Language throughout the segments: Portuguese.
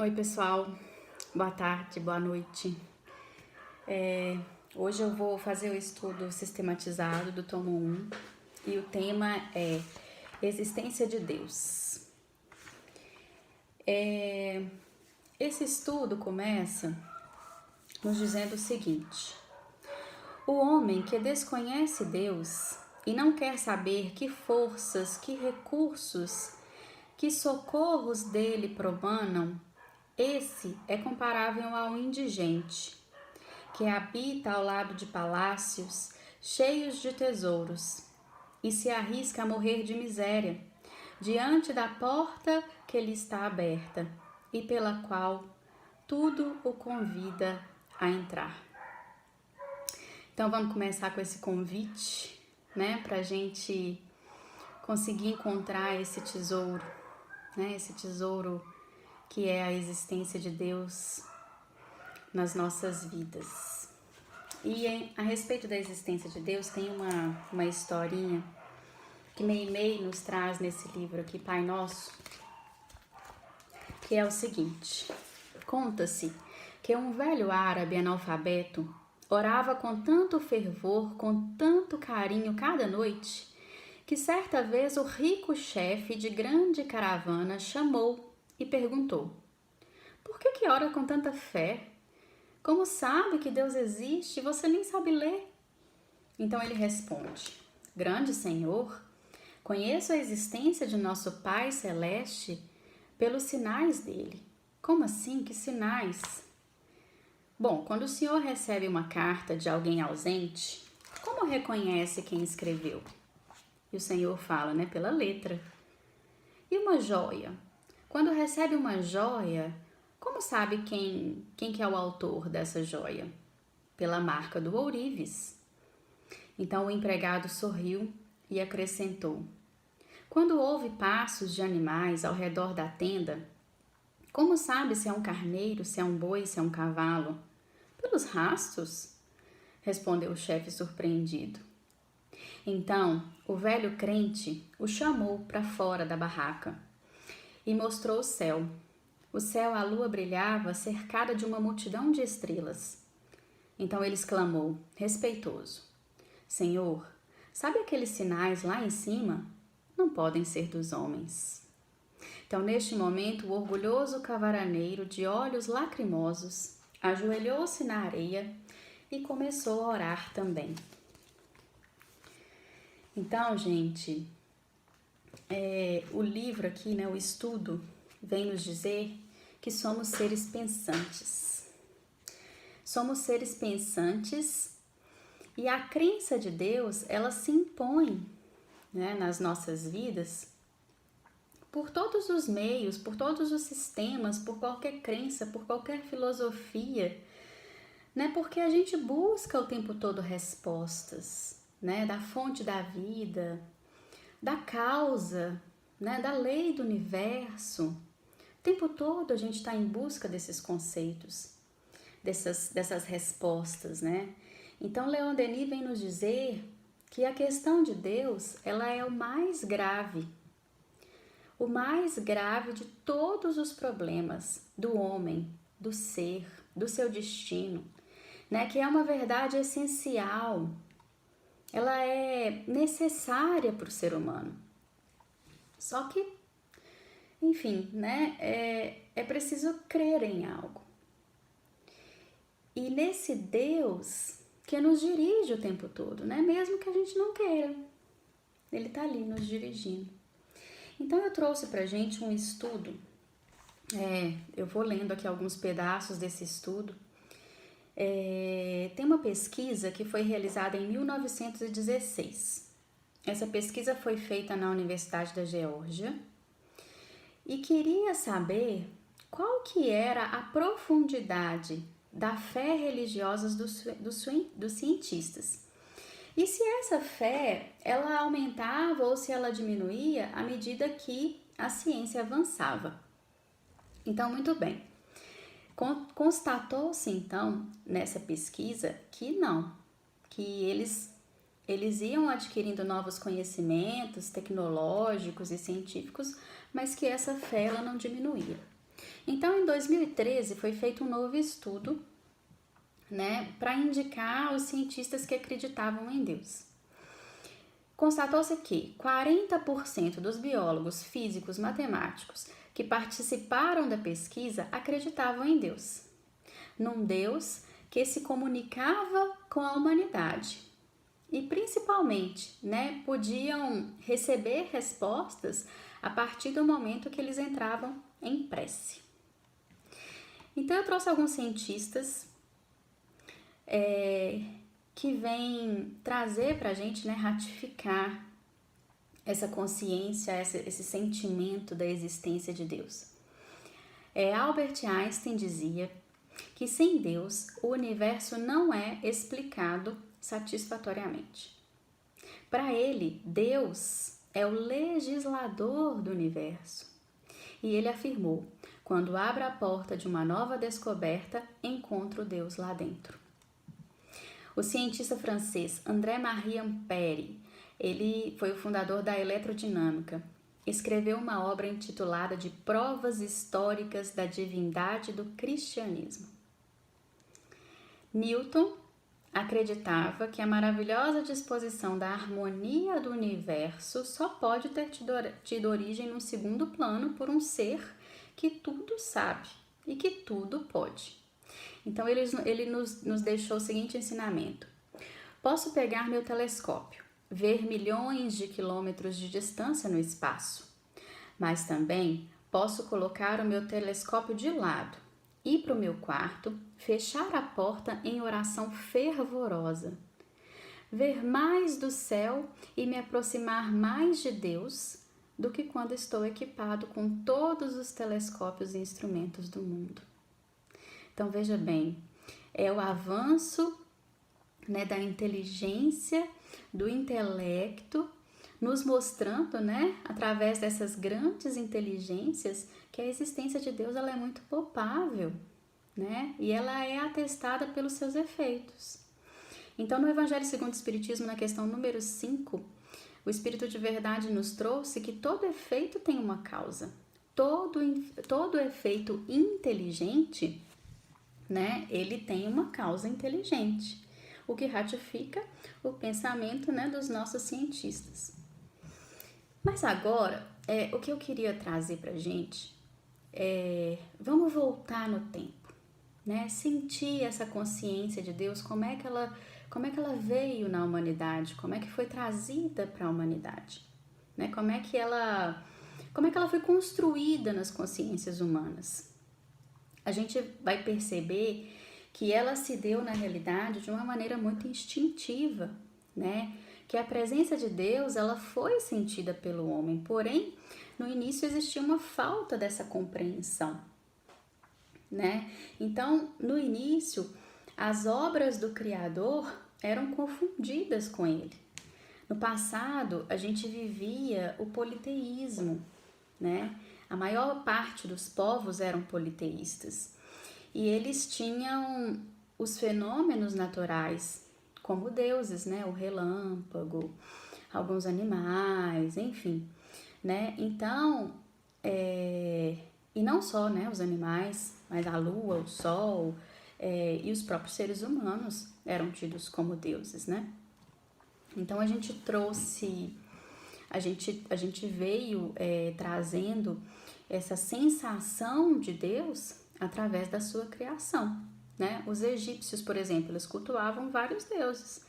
Oi, pessoal. Boa tarde, boa noite. Hoje eu vou fazer o estudo sistematizado do tomo 1 e o tema é Existência de Deus. Esse estudo começa nos dizendo o seguinte: o homem que desconhece Deus e não quer saber que forças, que recursos, que socorros dele promanam, esse é comparável ao indigente, que habita ao lado de palácios cheios de tesouros e se arrisca a morrer de miséria diante da porta que lhe está aberta e pela qual tudo o convida a entrar. Então vamos começar com esse convite, né, para a gente conseguir encontrar esse tesouro, né, esse tesouro que é a existência de Deus nas nossas vidas. E a respeito da existência de Deus, tem uma historinha que Meimei nos traz nesse livro aqui, Pai Nosso, que é o seguinte: conta-se que um velho árabe analfabeto orava com tanto fervor, com tanto carinho cada noite, que certa vez o rico chefe de grande caravana chamou e perguntou: por que ora com tanta fé? Como sabe que Deus existe e você nem sabe ler? Então ele responde: grande Senhor, conheço a existência de nosso Pai Celeste pelos sinais dele. Como assim? Que sinais? Bom, quando o senhor recebe uma carta de alguém ausente, como reconhece quem escreveu? E o Senhor fala, né? Pela letra. E uma joia? Quando recebe uma joia, como sabe quem que é o autor dessa joia? Pela marca do ourives. Então o empregado sorriu e acrescentou: quando houve passos de animais ao redor da tenda, como sabe se é um carneiro, se é um boi, se é um cavalo? Pelos rastros, respondeu o chefe surpreendido. Então o velho crente o chamou para fora da barraca e mostrou o céu. O céu, a lua brilhava cercada de uma multidão de estrelas. Então ele exclamou, respeitoso: Senhor, sabe aqueles sinais lá em cima? Não podem ser dos homens. Então, neste momento, o orgulhoso cavaraneiro, de olhos lacrimosos, ajoelhou-se na areia e começou a orar também. Então, gente, o livro aqui, né, o estudo, vem nos dizer que somos seres pensantes. Somos seres pensantes e a crença de Deus, ela se impõe, né, nas nossas vidas por todos os meios, por todos os sistemas, por qualquer crença, por qualquer filosofia, né? Porque a gente busca o tempo todo respostas, né? Da fonte da vida, da causa, né? Da lei do universo. O tempo todo a gente está em busca desses conceitos, dessas respostas, né? Então Leon Denis vem nos dizer que a questão de Deus, ela é o mais grave de todos os problemas do homem, do ser, do seu destino, né? Que é uma verdade essencial, ela é necessária para o ser humano. Só que, enfim, né? É preciso crer em algo. E nesse Deus que nos dirige o tempo todo, né? Mesmo que a gente não queira, ele está ali nos dirigindo. Então eu trouxe pra gente um estudo, eu vou lendo aqui alguns pedaços desse estudo. Tem uma pesquisa que foi realizada em 1916. Essa pesquisa foi feita na Universidade da Geórgia e queria saber qual que era a profundidade da fé religiosa dos cientistas. E se essa fé, ela aumentava ou se ela diminuía à medida que a ciência avançava. Então, muito bem. Constatou-se, então, nessa pesquisa, que não, que eles iam adquirindo novos conhecimentos tecnológicos e científicos, mas que essa fé ela não diminuía. Então, em 2013, foi feito um novo estudo, né, para indicar os cientistas que acreditavam em Deus. Constatou-se que 40% dos biólogos, físicos, matemáticos que participaram da pesquisa acreditavam em Deus. Num Deus que se comunicava com a humanidade. E principalmente, né, podiam receber respostas a partir do momento que eles entravam em prece. Então eu trouxe alguns cientistas que vêm trazer para a gente, né, ratificar essa consciência, esse sentimento da existência de Deus. Albert Einstein dizia que sem Deus o universo não é explicado satisfatoriamente. Para ele, Deus é o legislador do universo. E ele afirmou: quando abro a porta de uma nova descoberta, encontro Deus lá dentro. O cientista francês André-Marie Ampère, ele foi o fundador da eletrodinâmica, escreveu uma obra intitulada de Provas Históricas da Divindade do Cristianismo. Newton acreditava que a maravilhosa disposição da harmonia do universo só pode ter tido origem num segundo plano por um ser que tudo sabe e que tudo pode. Então ele nos deixou o seguinte ensinamento: posso pegar meu telescópio, ver milhões de quilômetros de distância no espaço, mas também posso colocar o meu telescópio de lado, ir para o meu quarto, fechar a porta em oração fervorosa, ver mais do céu e me aproximar mais de Deus do que quando estou equipado com todos os telescópios e instrumentos do mundo. Então veja bem, é o avanço, né, da inteligência, do intelecto, nos mostrando, né, através dessas grandes inteligências, que a existência de Deus ela é muito palpável, né, e ela é atestada pelos seus efeitos. Então, no Evangelho segundo o Espiritismo, na questão número 5, o Espírito de Verdade nos trouxe que todo efeito tem uma causa. Todo efeito inteligente, né, ele tem uma causa inteligente, o que ratifica o pensamento, né, dos nossos cientistas. Mas agora, o que eu queria trazer pra gente vamos voltar no tempo, né, sentir essa consciência de Deus, como é que ela veio na humanidade, como é que foi trazida para a humanidade, né, como é que ela foi construída nas consciências humanas. A gente vai perceber que ela se deu na realidade de uma maneira muito instintiva, né? Que a presença de Deus ela foi sentida pelo homem, porém no início existia uma falta dessa compreensão, né? Então no início as obras do Criador eram confundidas com ele. No passado a gente vivia o politeísmo, né? A maior parte dos povos eram politeístas e eles tinham os fenômenos naturais como deuses, né? O relâmpago, alguns animais, enfim, né? Então, e não só, né, os animais, mas a lua, o sol e os próprios seres humanos eram tidos como deuses, né? Então a gente trouxe, a gente veio trazendo essa sensação de Deus através da sua criação, né? Os egípcios, por exemplo, eles cultuavam vários deuses,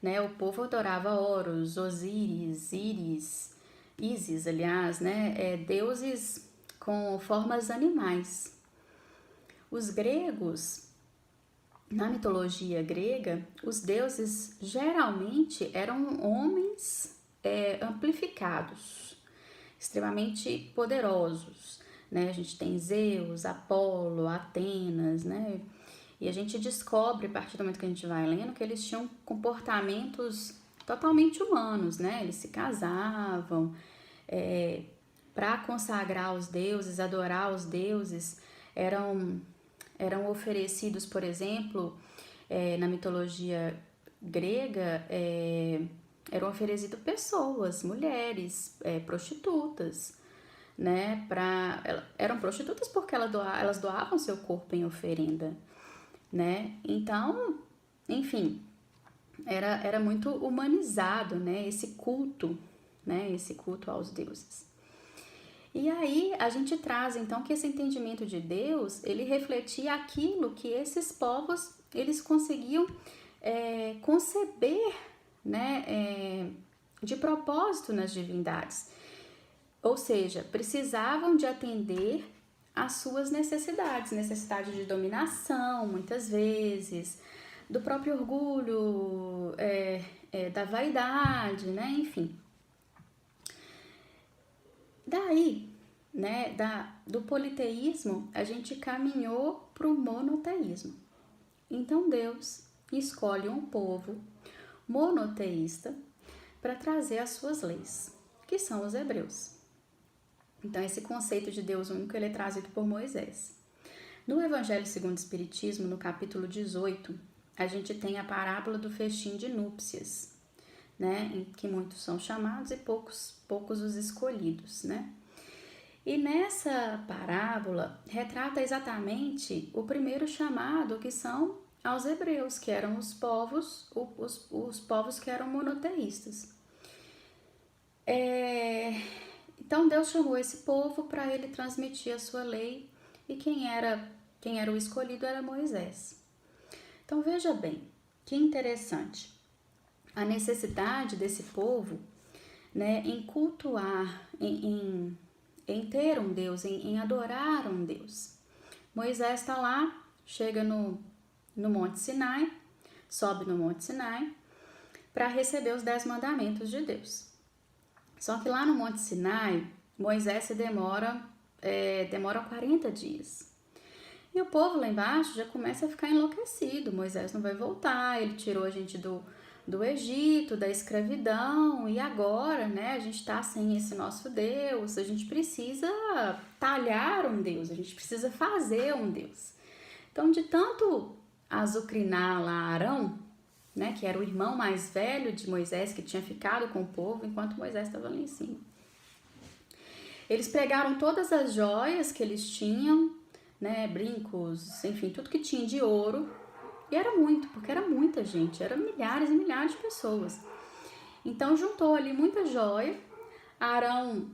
né? O povo adorava Horus, Osíris, Ísis, aliás, né? Deuses com formas animais. Os gregos, na mitologia grega, os deuses geralmente eram homens amplificados, extremamente poderosos, né? A gente tem Zeus, Apolo, Atenas, né? E a gente descobre, a partir do momento que a gente vai lendo, que eles tinham comportamentos totalmente humanos, né? Eles se casavam para consagrar os deuses, adorar os deuses, eram oferecidos, por exemplo, na mitologia grega, eram oferecidas pessoas, mulheres, prostitutas, né? Eram prostitutas porque elas doavam seu corpo em oferenda, né? Então, enfim, era muito humanizado, né? Esse culto, né? Esse culto aos deuses. E aí a gente traz então que esse entendimento de Deus, ele refletia aquilo que esses povos eles conseguiam conceber, né, de propósito nas divindades. Ou seja, precisavam de atender às suas necessidades, necessidade de dominação, muitas vezes, do próprio orgulho, da vaidade, né, enfim. Daí, né, do politeísmo, a gente caminhou para o monoteísmo. Então Deus escolhe um povo monoteísta para trazer as suas leis, que são os hebreus. Então esse conceito de Deus único ele é trazido por Moisés. No Evangelho segundo o Espiritismo, no capítulo 18, a gente tem a parábola do festim de núpcias, né, em que muitos são chamados e poucos os escolhidos, né? E nessa parábola retrata exatamente o primeiro chamado, que são aos hebreus, que eram os povos que eram monoteístas. Então Deus chamou esse povo para ele transmitir a sua lei, e quem era o escolhido era Moisés. Então veja bem, que interessante. A necessidade desse povo, né, em cultuar, em ter um Deus, em adorar um Deus. Moisés está lá, chega no Monte Sinai, sobe no Monte Sinai, para receber os 10 mandamentos de Deus. Só que lá no Monte Sinai, Moisés demora 40 dias. E o povo lá embaixo já começa a ficar enlouquecido. Moisés não vai voltar, ele tirou a gente do Egito, da escravidão, e agora, né, a gente tá sem esse nosso Deus, a gente precisa talhar um Deus, a gente precisa fazer um Deus. Então, de tanto azucrinar lá Arão, né, que era o irmão mais velho de Moisés, que tinha ficado com o povo enquanto Moisés estava lá em cima. Eles pegaram todas as joias que eles tinham, né, brincos, enfim, tudo que tinha de ouro. E era muito, porque era muita gente, eram milhares e milhares de pessoas. Então juntou ali muita joia, Arão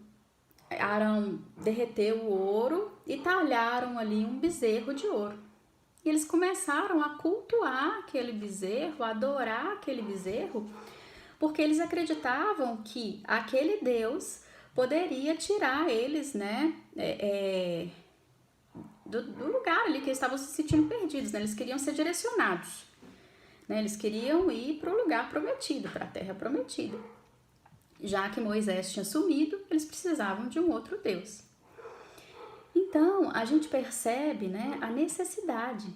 derreteu o ouro e talharam ali um bezerro de ouro. E eles começaram a cultuar aquele bezerro, a adorar aquele bezerro, porque eles acreditavam que aquele Deus poderia tirar eles, né, do lugar ali que eles estavam se sentindo perdidos, né? Eles queriam ser direcionados, né? Eles queriam ir para o lugar prometido, para a terra prometida. Já que Moisés tinha sumido, eles precisavam de um outro Deus. Então, a gente percebe, né, a necessidade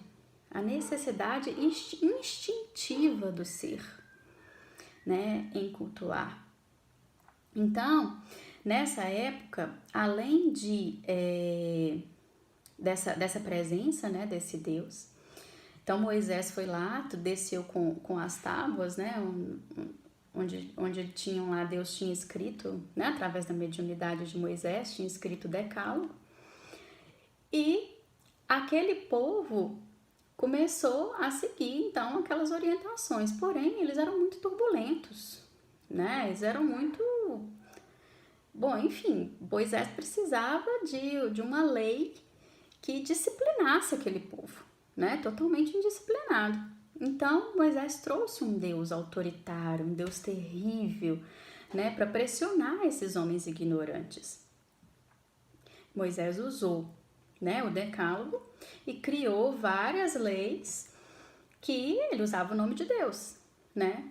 instintiva do ser, né, em cultuar. Então, nessa época, além dessa presença, né, desse Deus. Então Moisés foi lá, desceu com as tábuas, né, onde tinham lá, Deus tinha escrito, né, através da mediunidade de Moisés, tinha escrito o Decálogo. E aquele povo começou a seguir, então, aquelas orientações. Porém, eles eram muito turbulentos, né, eles eram muito... Bom, enfim, Moisés precisava de uma lei que disciplinasse aquele povo, né? Totalmente indisciplinado. Então, Moisés trouxe um Deus autoritário, um Deus terrível, né? Para pressionar esses homens ignorantes. Moisés usou, né, o Decálogo e criou várias leis que ele usava o nome de Deus, né?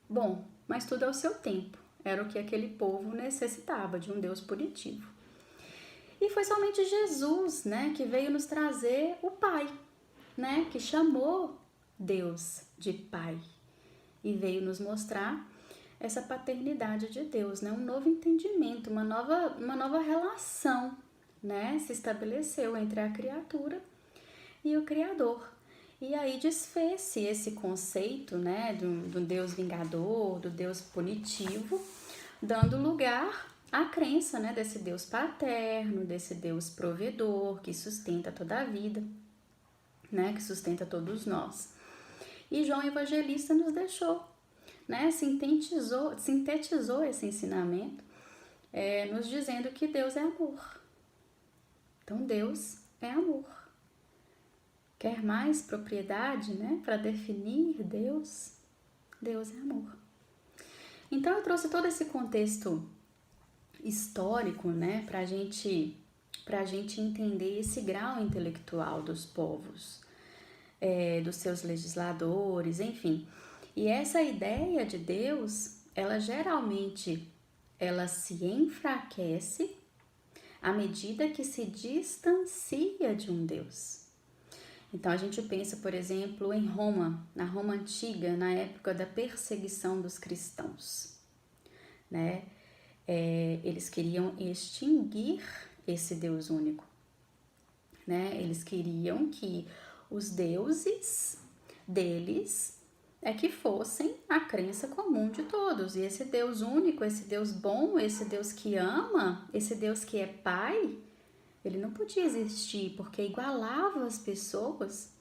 Bom, mas tudo ao seu tempo. Era o que aquele povo necessitava, de um Deus punitivo. E foi somente Jesus, né, que veio nos trazer o Pai, né, que chamou Deus de Pai e veio nos mostrar essa paternidade de Deus, né, um novo entendimento, uma nova relação, né, se estabeleceu entre a criatura e o Criador. E aí desfez-se esse conceito, né, do Deus vingador, do Deus punitivo, dando lugar a crença, né, desse Deus paterno, desse Deus provedor, que sustenta toda a vida, né, que sustenta todos nós. E João Evangelista nos deixou, né, sintetizou esse ensinamento, nos dizendo que Deus é amor. Então, Deus é amor. Quer mais propriedade, né, para definir Deus? Deus é amor. Então, eu trouxe todo esse contexto histórico, né, para a gente entender esse grau intelectual dos povos, dos seus legisladores, enfim. E essa ideia de Deus, ela geralmente se enfraquece à medida que se distancia de um Deus. Então a gente pensa, por exemplo, em Roma, na Roma antiga, na época da perseguição dos cristãos, né? Eles queriam extinguir esse Deus único, né? Eles queriam que os deuses deles que fossem a crença comum de todos. E esse Deus único, esse Deus bom, esse Deus que ama, esse Deus que é Pai, ele não podia existir, porque igualava as pessoas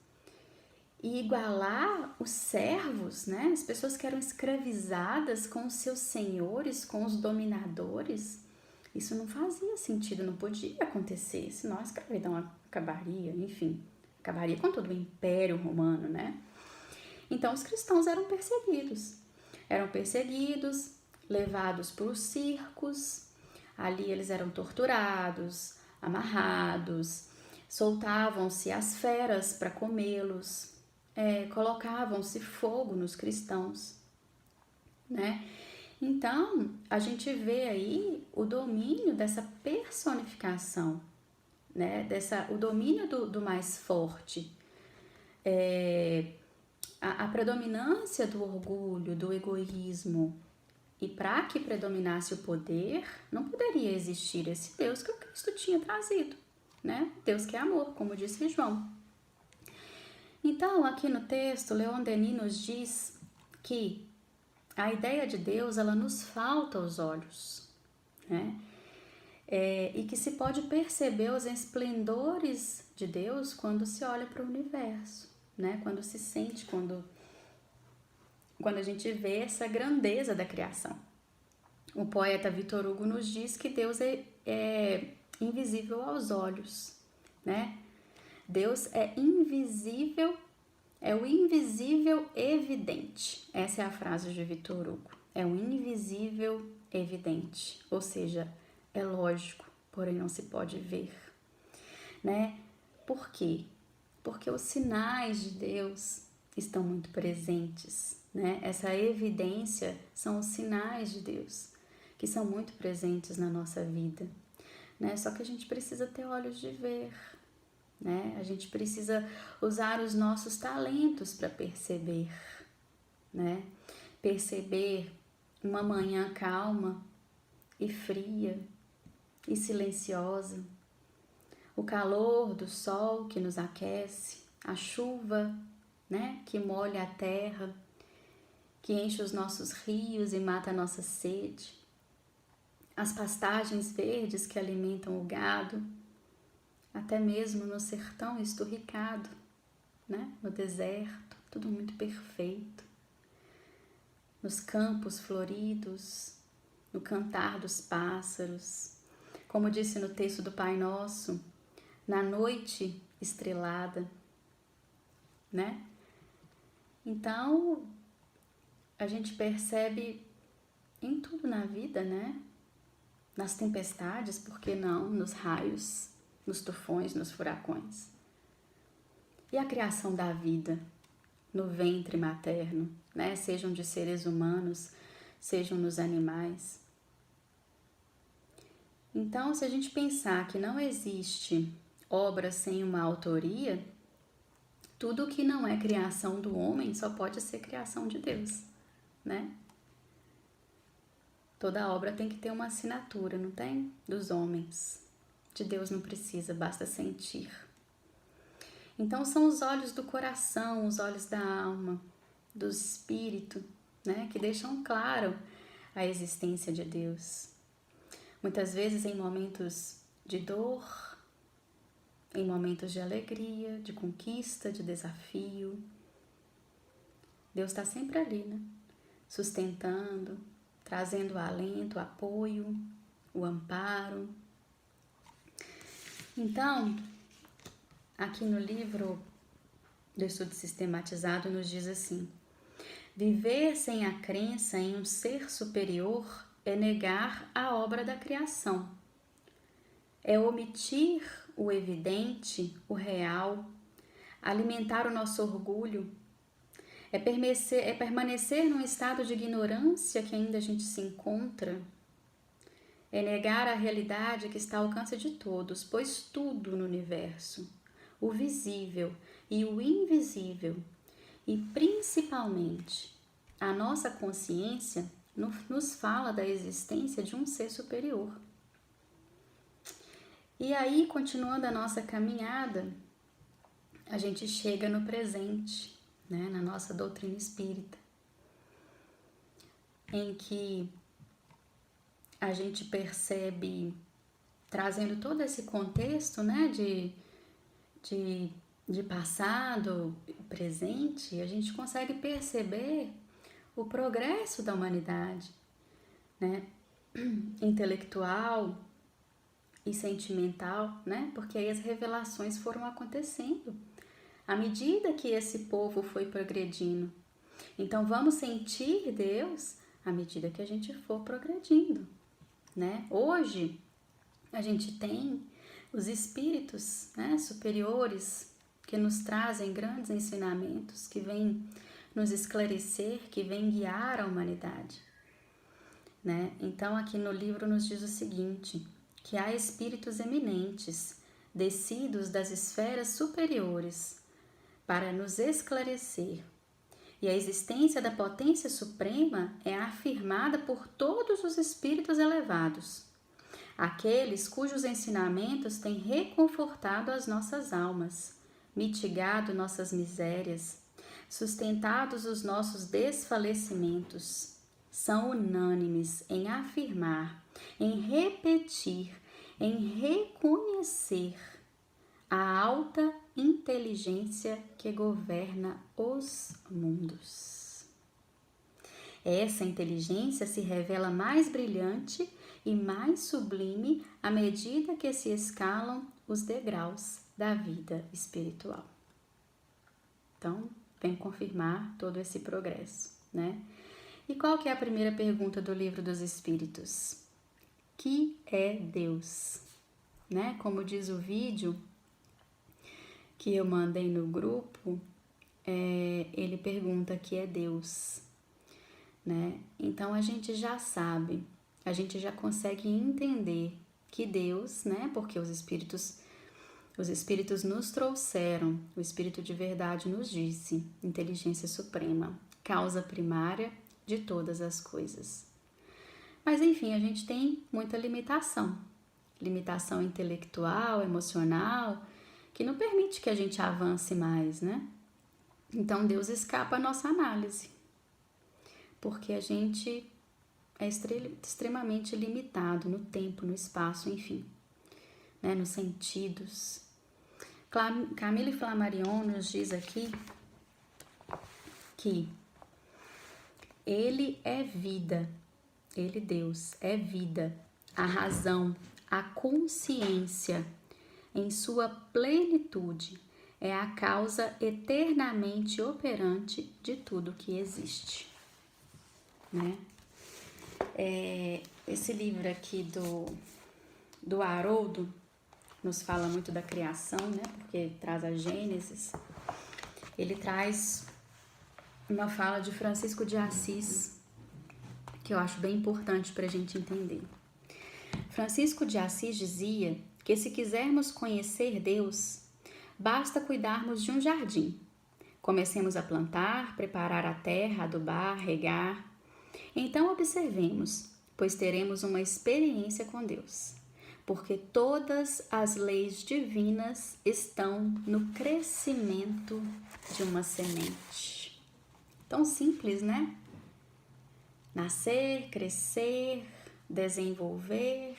e igualar os servos, né? As pessoas que eram escravizadas com os seus senhores, com os dominadores. Isso não fazia sentido, não podia acontecer, senão a escravidão acabaria, enfim, acabaria com todo o Império Romano, né? Então os cristãos eram perseguidos, levados para os circos, ali eles eram torturados, amarrados, soltavam-se as feras para comê-los, colocavam-se fogo nos cristãos, né? Então, a gente vê aí o domínio dessa personificação, né? O domínio do mais forte, a predominância do orgulho, do egoísmo. E para que predominasse o poder, não poderia existir esse Deus que o Cristo tinha trazido, né? Deus que é amor, como disse João. Então, aqui no texto, Leon Denis nos diz que a ideia de Deus, ela nos falta aos olhos, né? E que se pode perceber os esplendores de Deus quando se olha para o universo, né? Quando se sente, quando a gente vê essa grandeza da criação. O poeta Victor Hugo nos diz que Deus é invisível aos olhos, né? Deus é invisível, é o invisível evidente. Essa é a frase de Victor Hugo. É o invisível evidente, ou seja, é lógico, porém não se pode ver, né? Por quê? Porque os sinais de Deus estão muito presentes, né? Essa evidência são os sinais de Deus, que são muito presentes na nossa vida, né? Só que a gente precisa ter olhos de ver, né? A gente precisa usar os nossos talentos para perceber, né? Perceber uma manhã calma e fria e silenciosa, o calor do sol que nos aquece, a chuva, né, que molha a terra, que enche os nossos rios e mata a nossa sede, as pastagens verdes que alimentam o gado, até mesmo no sertão esturricado, né, no deserto, tudo muito perfeito, nos campos floridos, no cantar dos pássaros, como disse no texto do Pai Nosso, na noite estrelada, né? Então, a gente percebe em tudo na vida, né? Nas tempestades, por que não? Nos raios, nos tufões, nos furacões. E a criação da vida no ventre materno, né? Sejam de seres humanos, sejam nos animais. Então, se a gente pensar que não existe obra sem uma autoria, tudo que não é criação do homem só pode ser criação de Deus, né? Toda obra tem que ter uma assinatura, não tem? Dos homens. De Deus não precisa, basta sentir. Então são os olhos do coração, os olhos da alma, do espírito, né? Que deixam claro a existência de Deus. Muitas vezes em momentos de dor, em momentos de alegria, de conquista, de desafio. Deus está sempre ali, né? Sustentando, trazendo o alento, o apoio, o amparo. Então, aqui no livro do Estudo Sistematizado nos diz assim: viver sem a crença em um ser superior é negar a obra da criação. É omitir o evidente, o real, alimentar o nosso orgulho, é permanecer num estado de ignorância que ainda a gente se encontra, é negar a realidade que está ao alcance de todos, pois tudo no universo, o visível e o invisível, e principalmente a nossa consciência, nos fala da existência de um ser superior. E aí, continuando a nossa caminhada, a gente chega no presente, né, na nossa doutrina espírita, em que a gente percebe, trazendo todo esse contexto, né, de passado, presente, a gente consegue perceber o progresso da humanidade, né, intelectual e sentimental, né, porque aí as revelações foram acontecendo à medida que esse povo foi progredindo. Então vamos sentir Deus à medida que a gente for progredindo, né? Hoje a gente tem os espíritos, né, superiores que nos trazem grandes ensinamentos, que vêm nos esclarecer, que vêm guiar a humanidade, né? Então aqui no livro nos diz o seguinte, que há espíritos eminentes, descidos das esferas superiores, para nos esclarecer. E a existência da potência suprema é afirmada por todos os espíritos elevados, aqueles cujos ensinamentos têm reconfortado as nossas almas, mitigado nossas misérias, sustentados os nossos desfalecimentos. São unânimes em afirmar, em repetir, em reconhecer a alta inteligência que governa os mundos. Essa inteligência se revela mais brilhante e mais sublime à medida que se escalam os degraus da vida espiritual. Então, vem confirmar todo esse progresso, né? E qual que é a primeira pergunta do Livro dos Espíritos? Que é Deus? Né? Como diz o vídeo que eu mandei no grupo, ele pergunta que é Deus, né? Então a gente já sabe, a gente já consegue entender que Deus, né? Porque os espíritos nos trouxeram, o Espírito de verdade nos disse, inteligência suprema, causa primária de todas as coisas. Mas enfim, a gente tem muita limitação intelectual, emocional, que não permite que a gente avance mais, né? Então Deus escapa à nossa análise, porque a gente é extremamente limitado no tempo, no espaço, enfim, né? Nos sentidos. Camille Flammarion nos diz aqui que Ele é vida, Ele, Deus, é vida, a razão, a consciência, em sua plenitude, é a causa eternamente operante de tudo que existe, né? Esse livro aqui do Haroldo nos fala muito da criação, né? Porque traz a Gênesis. Ele traz uma fala de Francisco de Assis, que eu acho bem importante para a gente entender. Francisco de Assis dizia que se quisermos conhecer Deus, basta cuidarmos de um jardim. Comecemos a plantar, preparar a terra, adubar, regar. Então observemos, pois teremos uma experiência com Deus, porque todas as leis divinas estão no crescimento de uma semente. Tão simples, né? Nascer, crescer, desenvolver,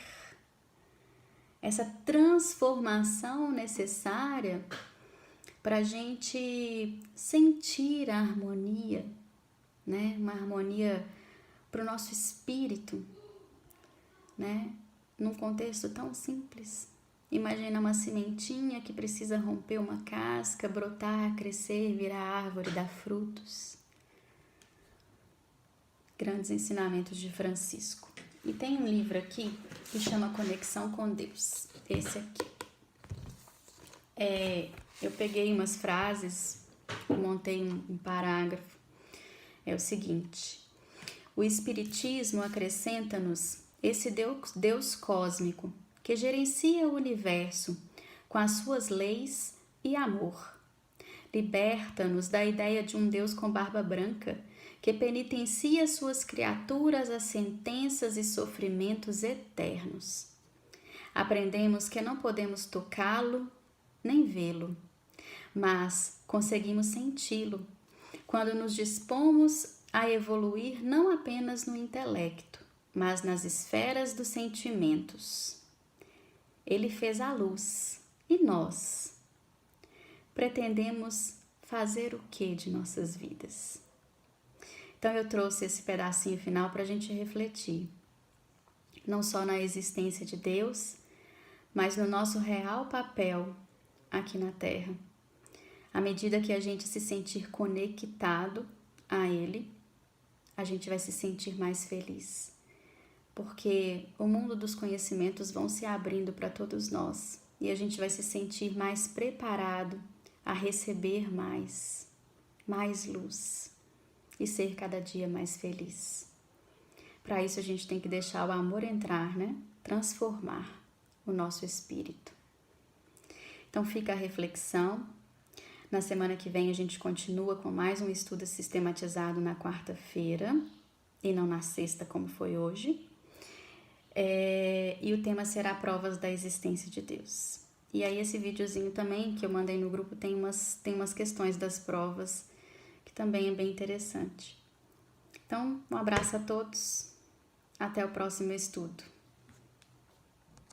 essa transformação necessária para a gente sentir a harmonia, né? Uma harmonia para o nosso espírito, né? Num contexto tão simples. Imagina uma sementinha que precisa romper uma casca, brotar, crescer, virar árvore, dar frutos. Grandes ensinamentos de Francisco. E tem um livro aqui que chama Conexão com Deus. Esse aqui. Eu peguei umas frases, montei um parágrafo. É o seguinte: o Espiritismo acrescenta-nos esse Deus cósmico que gerencia o universo com as suas leis e amor. Liberta-nos da ideia de um Deus com barba branca que penitencia suas criaturas a sentenças e sofrimentos eternos. Aprendemos que não podemos tocá-lo nem vê-lo, mas conseguimos senti-lo quando nos dispomos a evoluir não apenas no intelecto, mas nas esferas dos sentimentos. Ele fez a luz e nós pretendemos fazer o que de nossas vidas? Então eu trouxe esse pedacinho final para a gente refletir, não só na existência de Deus, mas no nosso real papel aqui na Terra. À medida que a gente se sentir conectado a Ele, a gente vai se sentir mais feliz, porque o mundo dos conhecimentos vão se abrindo para todos nós e a gente vai se sentir mais preparado a receber mais luz e ser cada dia mais feliz. Para isso a gente tem que deixar o amor entrar, né? Transformar o nosso espírito. Então fica a reflexão. Na semana que vem a gente continua com mais um estudo sistematizado na quarta-feira e não na sexta como foi hoje. E o tema será provas da existência de Deus. E aí esse videozinho também que eu mandei no grupo tem umas questões das provas que também é bem interessante. Então, um abraço a todos. Até o próximo estudo.